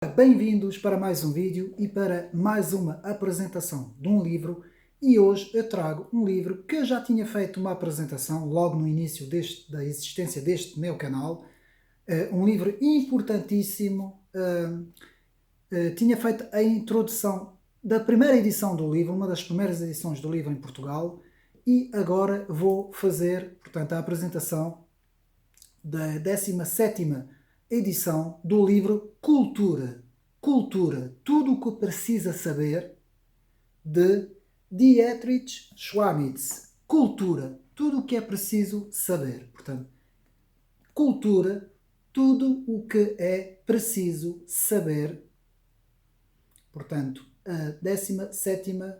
Bem-vindos para mais um vídeo e para mais uma apresentação de um livro. E hoje eu trago um livro que eu já tinha feito uma apresentação logo no início da existência deste meu canal. Um livro importantíssimo. Tinha feito a introdução da primeira edição do livro, uma das primeiras edições do livro em Portugal, e agora vou fazer, portanto, a apresentação da 17ª edição do livro Cultura. Cultura, tudo o que precisa saber, de Dietrich Schwanitz. Cultura, tudo o que é preciso saber. Portanto, cultura, tudo o que é preciso saber. Portanto, a 17ª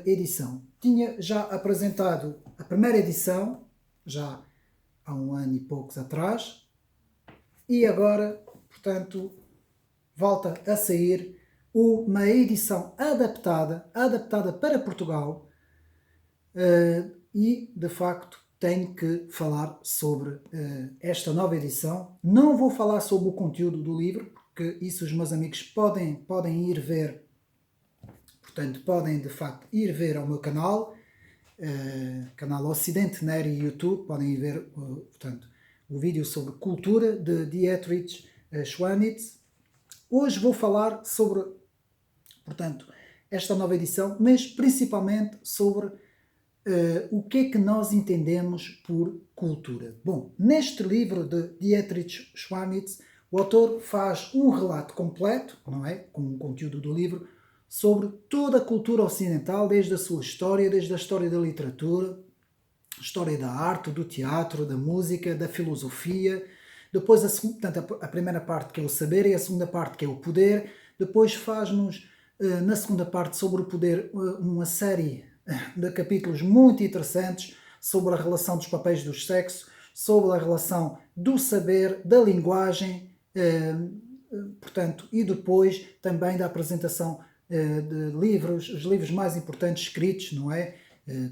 edição. Tinha já apresentado a primeira edição, já há um ano e poucos atrás, e agora, portanto, volta a sair uma edição adaptada para Portugal, e de facto tenho que falar sobre esta nova edição. Não vou falar sobre o conteúdo do livro, porque isso os meus amigos podem ir ver, portanto podem de facto ir ver ao meu canal, canal Ocidente Neri YouTube, podem ir ver portanto, o vídeo sobre cultura de Dietrich Schwanitz. Hoje vou falar sobre, portanto, esta nova edição, mas principalmente sobre o que é que nós entendemos por cultura. Bom, neste livro de Dietrich Schwanitz, o autor faz um relato completo, não é, com o conteúdo do livro, sobre toda a cultura ocidental, desde a sua história, desde a história da literatura, a história da arte, do teatro, da música, da filosofia. Depois, portanto, a primeira parte que é o saber e a segunda parte que é o poder. Depois faz-nos, na segunda parte, sobre o poder, uma série de capítulos muito interessantes sobre a relação dos papéis do sexo, sobre a relação do saber, da linguagem, portanto, e depois também da apresentação de livros, os livros mais importantes escritos, não é?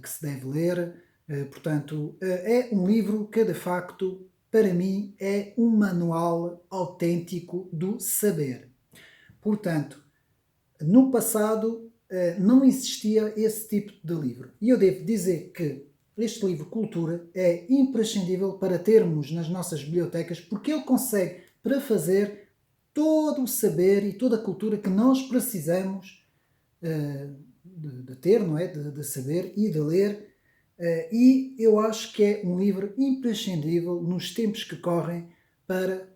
Que se deve ler. Portanto, é um livro que, de facto, para mim, é um manual autêntico do saber. Portanto, no passado não existia esse tipo de livro. E eu devo dizer que este livro Cultura é imprescindível para termos nas nossas bibliotecas, porque ele consegue prefazer todo o saber e toda a cultura que nós precisamos de ter, não é? De saber e de ler. E eu acho que é um livro imprescindível nos tempos que correm para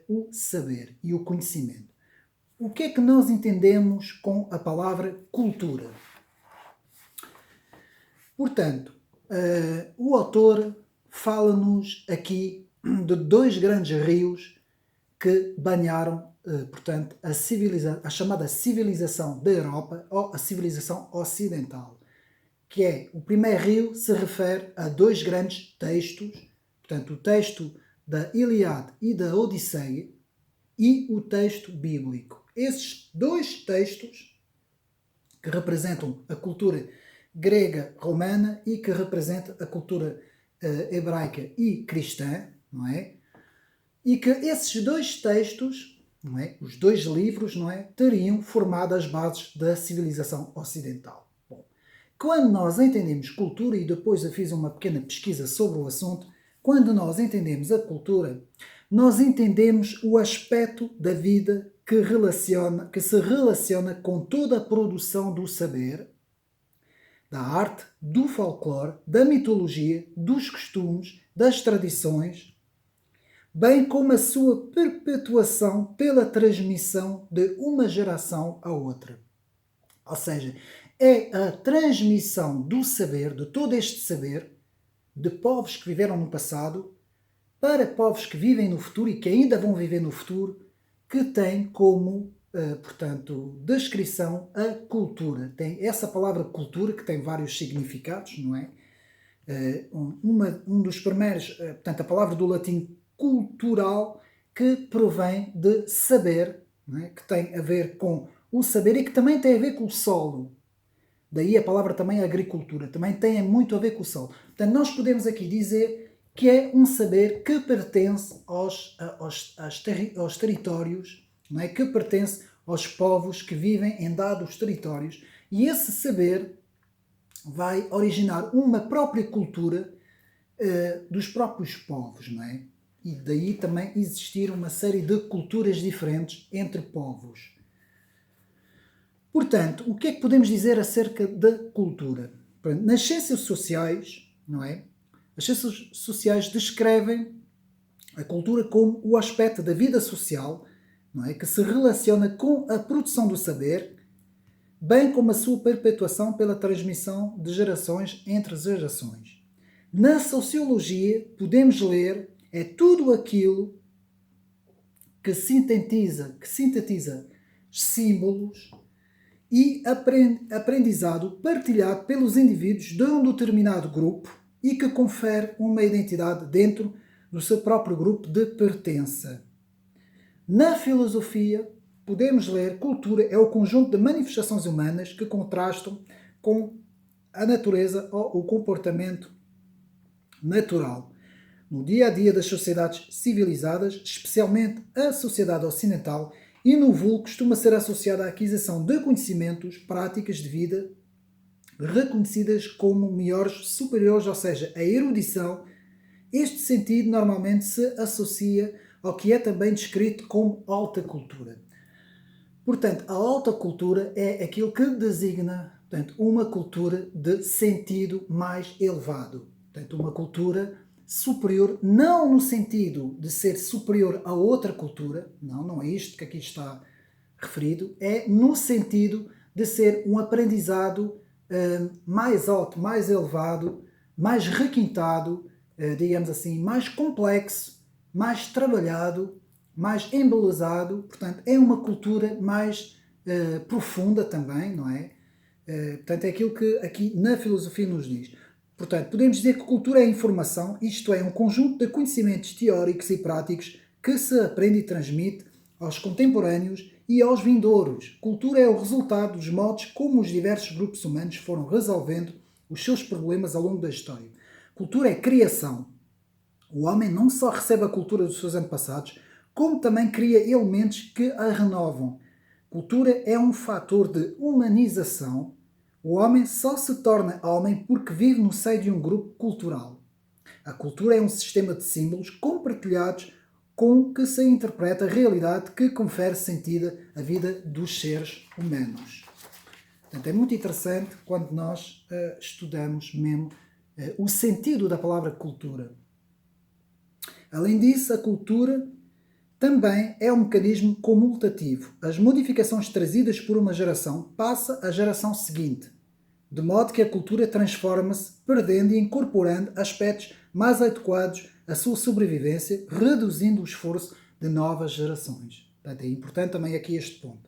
o saber e o conhecimento. O que é que nós entendemos com a palavra cultura? Portanto, o autor fala-nos aqui de dois grandes rios que banharam, portanto, a chamada civilização da Europa, ou a civilização ocidental. Que é, o primeiro rio se refere a dois grandes textos, portanto, o texto da Ilíada e da Odisseia e o texto bíblico. Esses dois textos, que representam a cultura grega romana e que representam a cultura hebraica e cristã, não é? E que esses dois textos, não é? Os dois livros, não é? Teriam formado as bases da civilização ocidental. Quando nós entendemos cultura, e depois eu fiz uma pequena pesquisa sobre o assunto, quando nós entendemos a cultura, nós entendemos o aspecto da vida que se relaciona com toda a produção do saber, da arte, do folclore, da mitologia, dos costumes, das tradições, bem como a sua perpetuação pela transmissão de uma geração à outra. Ou seja, é a transmissão do saber, de todo este saber, de povos que viveram no passado, para povos que vivem no futuro e que ainda vão viver no futuro, que tem como, portanto, descrição a cultura. Tem essa palavra cultura, que tem vários significados, não é? Um dos primeiros, portanto, a palavra do latim cultural, que provém de saber, não é? Que tem a ver com o saber e que também tem a ver com o solo. Daí a palavra também agricultura, também tem muito a ver com o solo. Portanto, nós podemos aqui dizer que é um saber que pertence aos territórios não é? Que pertence aos povos que vivem em dados territórios, e esse saber vai originar uma própria cultura dos próprios povos, não é? E daí também existir uma série de culturas diferentes entre povos. Portanto, o que é que podemos dizer acerca da cultura? Nas ciências sociais, não é? As ciências sociais descrevem a cultura como o aspecto da vida social, não é? Que se relaciona com a produção do saber, bem como a sua perpetuação pela transmissão de gerações entre gerações. Na sociologia, podemos ler é tudo aquilo que sintetiza símbolos e aprendizado partilhado pelos indivíduos de um determinado grupo e que confere uma identidade dentro do seu próprio grupo de pertença. Na filosofia, podemos ler cultura é o conjunto de manifestações humanas que contrastam com a natureza ou o comportamento natural. No dia a dia das sociedades civilizadas, especialmente a sociedade ocidental, e no vulgo costuma ser associada à aquisição de conhecimentos, práticas de vida reconhecidas como melhores, superiores, ou seja, a erudição. Este sentido normalmente se associa ao que é também descrito como alta cultura. Portanto, a alta cultura é aquilo que designa, portanto, uma cultura de sentido mais elevado. Portanto, uma cultura superior, não no sentido de ser superior a outra cultura, não é isto que aqui está referido, é no sentido de ser um aprendizado mais alto, mais elevado, mais requintado, digamos assim, mais complexo, mais trabalhado, mais embelezado. Portanto, é uma cultura mais profunda também, não é? Portanto, é aquilo que aqui na filosofia nos diz. Portanto, podemos dizer que cultura é informação, isto é, um conjunto de conhecimentos teóricos e práticos que se aprende e transmite aos contemporâneos e aos vindouros. Cultura é o resultado dos modos como os diversos grupos humanos foram resolvendo os seus problemas ao longo da história. Cultura é criação. O homem não só recebe a cultura dos seus antepassados, como também cria elementos que a renovam. Cultura é um fator de humanização. O homem só se torna homem porque vive no seio de um grupo cultural. A cultura é um sistema de símbolos compartilhados com que se interpreta a realidade que confere sentido à vida dos seres humanos. Portanto, é muito interessante quando nós estudamos mesmo o sentido da palavra cultura. Além disso, a cultura também é um mecanismo comutativo. As modificações trazidas por uma geração passam à geração seguinte, de modo que a cultura transforma-se, perdendo e incorporando aspectos mais adequados à sua sobrevivência, reduzindo o esforço de novas gerações. Portanto, é importante também aqui este ponto.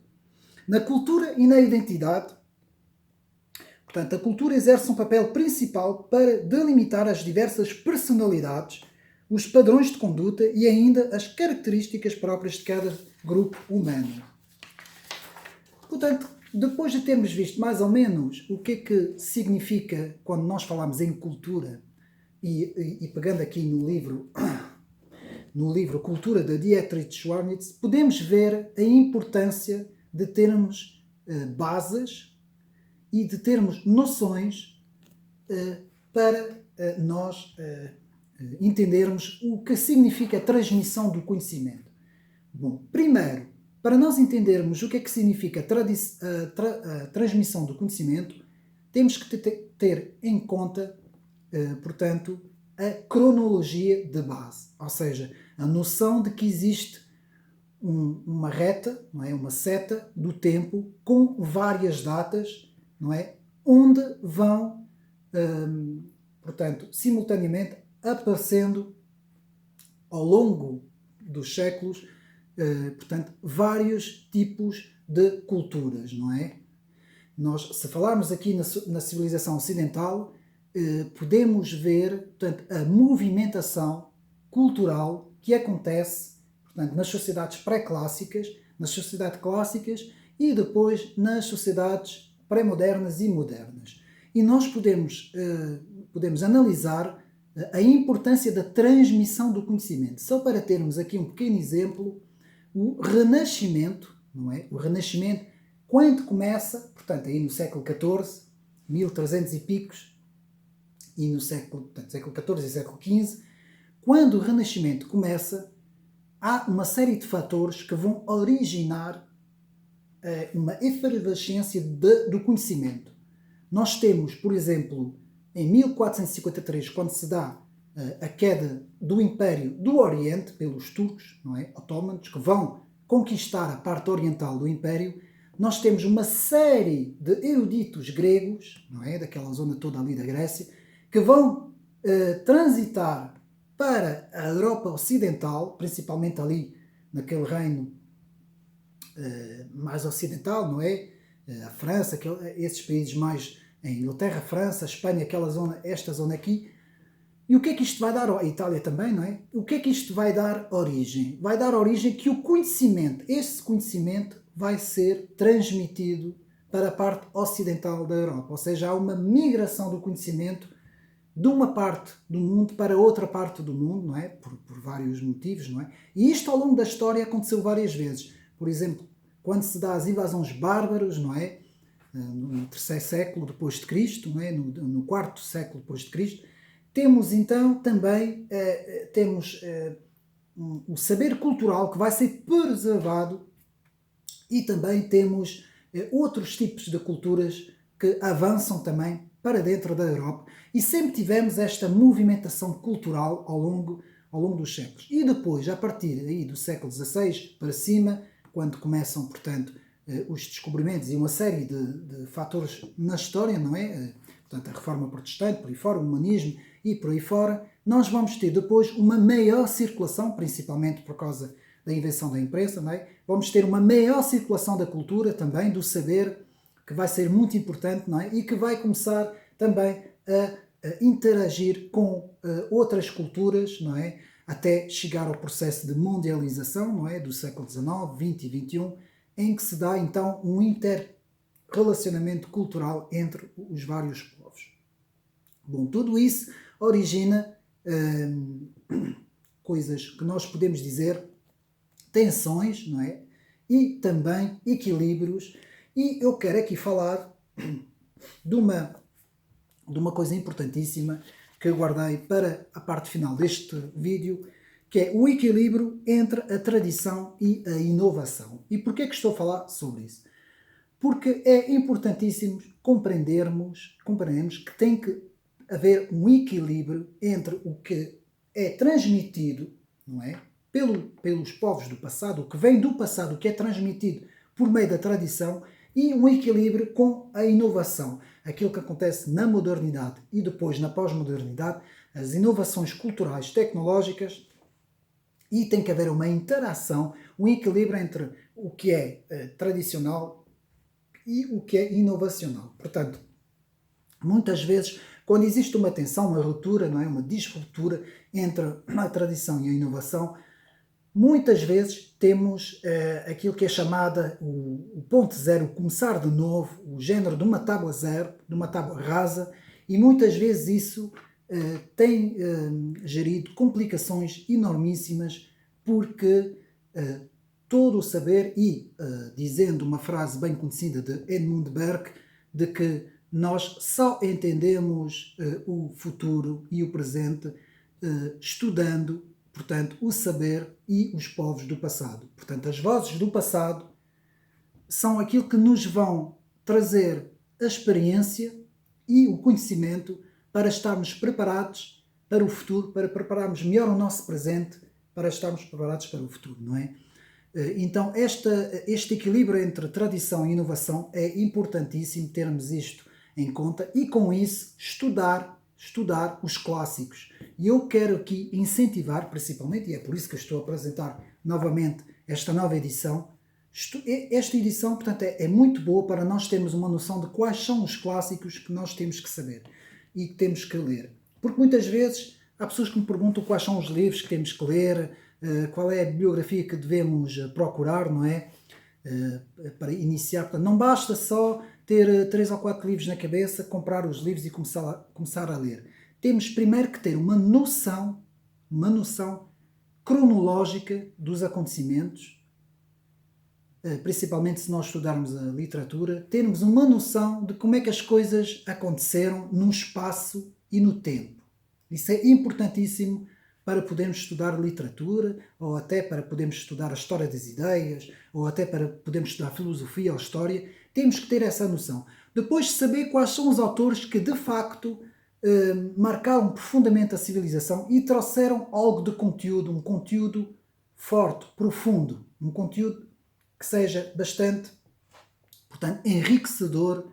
Na cultura e na identidade, portanto, a cultura exerce um papel principal para delimitar as diversas personalidades, os padrões de conduta e ainda as características próprias de cada grupo humano. Portanto, depois de termos visto mais ou menos o que é que significa quando nós falamos em cultura, e pegando aqui no livro Cultura de Dietrich Schwarnitz, podemos ver a importância de termos bases e de termos noções para nós entendermos o que significa a transmissão do conhecimento. Bom, primeiro, para nós entendermos o que é que significa a transmissão do conhecimento, temos que ter em conta, portanto, a cronologia de base, ou seja, a noção de que existe uma reta, não é? Uma seta do tempo com várias datas, não é? Onde vão, portanto, simultaneamente aparecendo ao longo dos séculos, portanto, vários tipos de culturas, não é? Nós, se falarmos aqui na civilização ocidental, podemos ver, portanto, a movimentação cultural que acontece, portanto, nas sociedades pré-clássicas, nas sociedades clássicas e depois nas sociedades pré-modernas e modernas. E nós podemos analisar a importância da transmissão do conhecimento. Só para termos aqui um pequeno exemplo, o Renascimento, não é? O Renascimento, quando começa, portanto, aí no século XIV, 1300 e picos, e no século XIV e século XV, quando o Renascimento começa, há uma série de fatores que vão originar uma efervescência do conhecimento. Nós temos, por exemplo, em 1453, quando se dá a queda do Império do Oriente pelos turcos, não é? Otomanos, que vão conquistar a parte oriental do Império, nós temos uma série de eruditos gregos, não é? Daquela zona toda ali da Grécia, que vão transitar para a Europa Ocidental, principalmente ali naquele reino mais ocidental, não é? A França, esses países mais a Inglaterra, a França, a Espanha, aquela zona, esta zona aqui. E o que é que isto vai dar? A Itália também, não é? O que é que isto vai dar origem? Vai dar origem que o conhecimento, esse conhecimento vai ser transmitido para a parte ocidental da Europa. Ou seja, há uma migração do conhecimento de uma parte do mundo para outra parte do mundo, não é? Por vários motivos, não é? E isto ao longo da história aconteceu várias vezes. Por exemplo, quando se dá as invasões bárbaras, não é? No terceiro século depois de Cristo, não é? No quarto século depois de Cristo, temos então também o saber cultural que vai ser preservado e também temos outros tipos de culturas que avançam também para dentro da Europa e sempre tivemos esta movimentação cultural ao longo dos séculos. E depois, a partir aí do século XVI para cima, quando começam, portanto, os descobrimentos e uma série de fatores na história, não é? Portanto, a Reforma Protestante, por aí fora, o humanismo e por aí fora, nós vamos ter depois uma maior circulação, principalmente por causa da invenção da imprensa, não é? Vamos ter uma maior circulação da cultura também, do saber, que vai ser muito importante, não é? E que vai começar também a interagir com outras culturas, não é? Até chegar ao processo de mundialização, não é? Do século XIX, XX e XXI, em que se dá então um interrelacionamento cultural entre os vários povos. Bom, tudo isso origina coisas que nós podemos dizer tensões, não é? E também equilíbrios. E eu quero aqui falar de uma coisa importantíssima que eu guardei para a parte final deste vídeo, que é o equilíbrio entre a tradição e a inovação. E porquê que estou a falar sobre isso? Porque é importantíssimo compreendermos que tem que haver um equilíbrio entre o que é transmitido, não é? Pelos povos do passado, o que vem do passado, o que é transmitido por meio da tradição, e um equilíbrio com a inovação, aquilo que acontece na modernidade e depois na pós-modernidade, as inovações culturais, tecnológicas, e tem que haver uma interação, um equilíbrio entre o que é tradicional e o que é inovacional. Portanto, muitas vezes, quando existe uma tensão, uma ruptura, não é? Uma disruptura entre a tradição e a inovação, muitas vezes temos aquilo que é chamada o ponto zero, começar de novo, o género de uma tábua zero, de uma tábua rasa, e muitas vezes isso tem gerido complicações enormíssimas, porque todo o saber, e dizendo uma frase bem conhecida de Edmund Burke, de que nós só entendemos o futuro e o presente estudando, portanto, o saber e os povos do passado. Portanto, as vozes do passado são aquilo que nos vão trazer a experiência e o conhecimento para estarmos preparados para o futuro, para prepararmos melhor o nosso presente, para estarmos preparados para o futuro, não é? Então, este equilíbrio entre tradição e inovação é importantíssimo termos isto em conta e, com isso, estudar os clássicos. E eu quero aqui incentivar, principalmente, e é por isso que eu estou a apresentar novamente esta nova edição. Esta edição, portanto, é muito boa para nós termos uma noção de quais são os clássicos que nós temos que saber e que temos que ler. Porque muitas vezes há pessoas que me perguntam quais são os livros que temos que ler, qual é a bibliografia que devemos procurar, não é? Para iniciar. Portanto, não basta só ter 3 ou 4 livros na cabeça, comprar os livros e começar a ler. Temos primeiro que ter uma noção cronológica dos acontecimentos, principalmente se nós estudarmos a literatura, termos uma noção de como é que as coisas aconteceram no espaço e no tempo. Isso é importantíssimo para podermos estudar literatura, ou até para podermos estudar a história das ideias, ou até para podermos estudar filosofia ou história. Temos que ter essa noção. Depois, saber quais são os autores que, de facto, marcaram profundamente a civilização e trouxeram algo de conteúdo, um conteúdo forte, profundo, um conteúdo que seja bastante, portanto, enriquecedor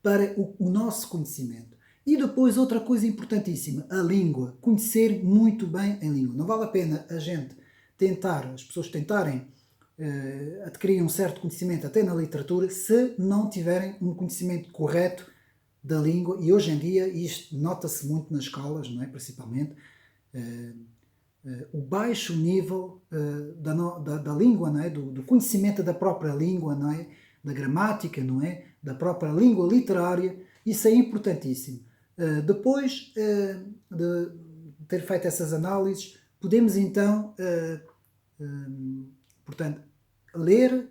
para o nosso conhecimento. E depois outra coisa importantíssima, a língua. Conhecer muito bem a língua. Não vale a pena a gente tentar, as pessoas tentarem adquirir um certo conhecimento até na literatura, se não tiverem um conhecimento correto da língua. E hoje em dia isto nota-se muito nas escolas, não é? Principalmente o baixo nível da língua, não é? Do conhecimento da própria língua, não é? Da gramática, não é? Da própria língua literária. Isso é importantíssimo. Depois de ter feito essas análises, podemos então, portanto, ler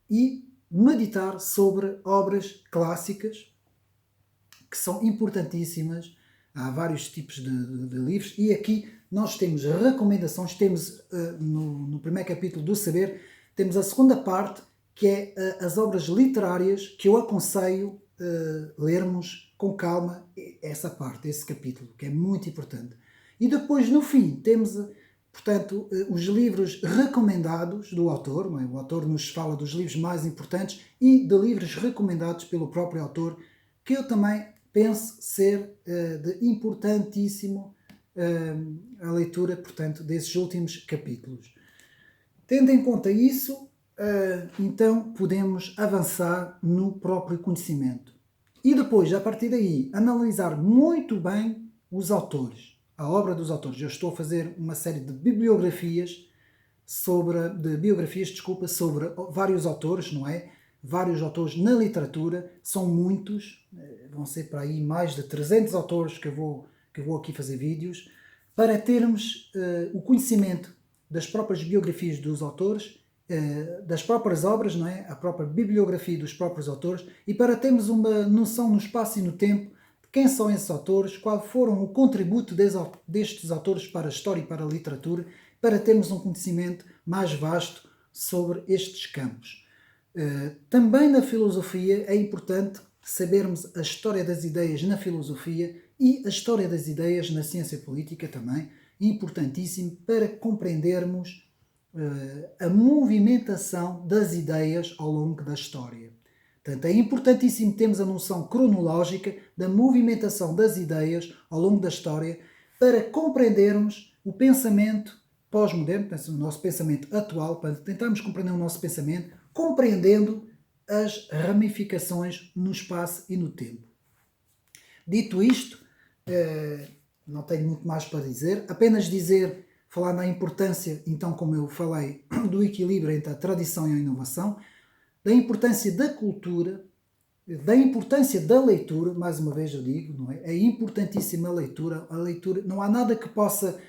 e meditar sobre obras clássicas que são importantíssimas. Há vários tipos de livros e aqui nós temos recomendações. Temos no primeiro capítulo do Saber, temos a segunda parte, que é as obras literárias, que eu aconselho lermos com calma essa parte, esse capítulo, que é muito importante. E depois, no fim, temos, portanto, os livros recomendados do autor, não é? O autor nos fala dos livros mais importantes e de livros recomendados pelo próprio autor, que eu também penso ser de importantíssimo a leitura, portanto, desses últimos capítulos. Tendo em conta isso, então podemos avançar no próprio conhecimento. E depois, a partir daí, analisar muito bem os autores, a obra dos autores. Eu estou a fazer uma série de biografias sobre vários autores, não é? Vários autores na literatura, são muitos, vão ser para aí mais de 300 autores que eu vou aqui fazer vídeos, para termos o conhecimento das próprias biografias dos autores, das próprias obras, não é? A própria bibliografia dos próprios autores, e para termos uma noção no espaço e no tempo de quem são esses autores, qual foram o contributo destes autores para a história e para a literatura, para termos um conhecimento mais vasto sobre estes campos. Também na filosofia é importante sabermos a história das ideias na filosofia e a história das ideias na ciência política também, importantíssimo para compreendermos a movimentação das ideias ao longo da história. Portanto, é importantíssimo termos a noção cronológica da movimentação das ideias ao longo da história para compreendermos o pensamento pós-moderno, o nosso pensamento atual, para tentarmos compreender o nosso pensamento, compreendendo as ramificações no espaço e no tempo. Dito isto, não tenho muito mais para dizer, apenas falar na importância, então, como eu falei, do equilíbrio entre a tradição e a inovação, da importância da cultura, da importância da leitura, mais uma vez eu digo, não é? É importantíssima a leitura, não há nada que possa,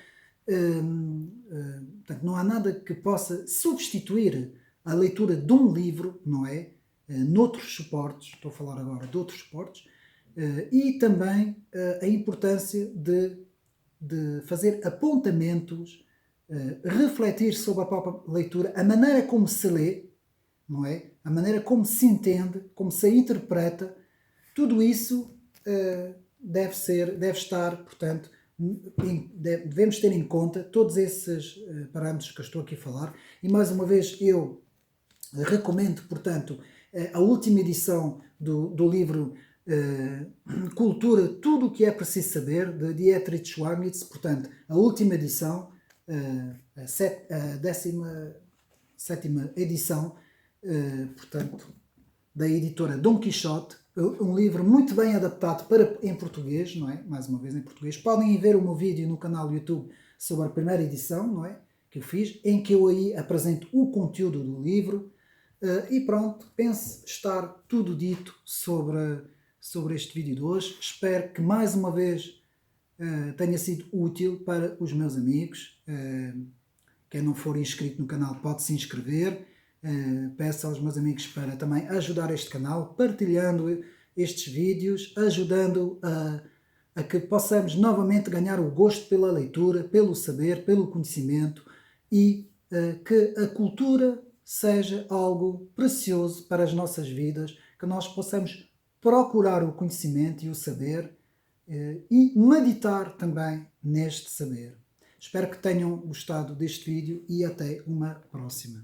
não há nada que possa substituir a leitura de um livro, não é? Noutros suportes, estou a falar agora de outros suportes, e também a importância de fazer apontamentos, refletir sobre a própria leitura, a maneira como se lê, não é? A maneira como se entende, como se interpreta, tudo isso deve estar, portanto, devemos ter em conta todos esses parâmetros que eu estou aqui a falar. E mais uma vez eu recomendo, portanto, a última edição do livro Cultura, tudo o que é preciso saber, de Dietrich Schwarnitz, portanto, a última edição, a 17ª edição, portanto, da editora Dom Quixote, um livro muito bem adaptado em português, não é? Mais uma vez em português. Podem ver o meu vídeo no canal YouTube sobre a primeira edição, não é? Que eu fiz, em que eu aí apresento o conteúdo do livro, e pronto, penso estar tudo dito sobre este vídeo de hoje. Espero que mais uma vez tenha sido útil para os meus amigos. Quem não for inscrito no canal pode se inscrever. Peço aos meus amigos para também ajudar este canal, partilhando estes vídeos, ajudando a que possamos novamente ganhar o gosto pela leitura, pelo saber, pelo conhecimento e que a cultura seja algo precioso para as nossas vidas, que nós possamos procurar o conhecimento e o saber e meditar também neste saber. Espero que tenham gostado deste vídeo e até uma próxima.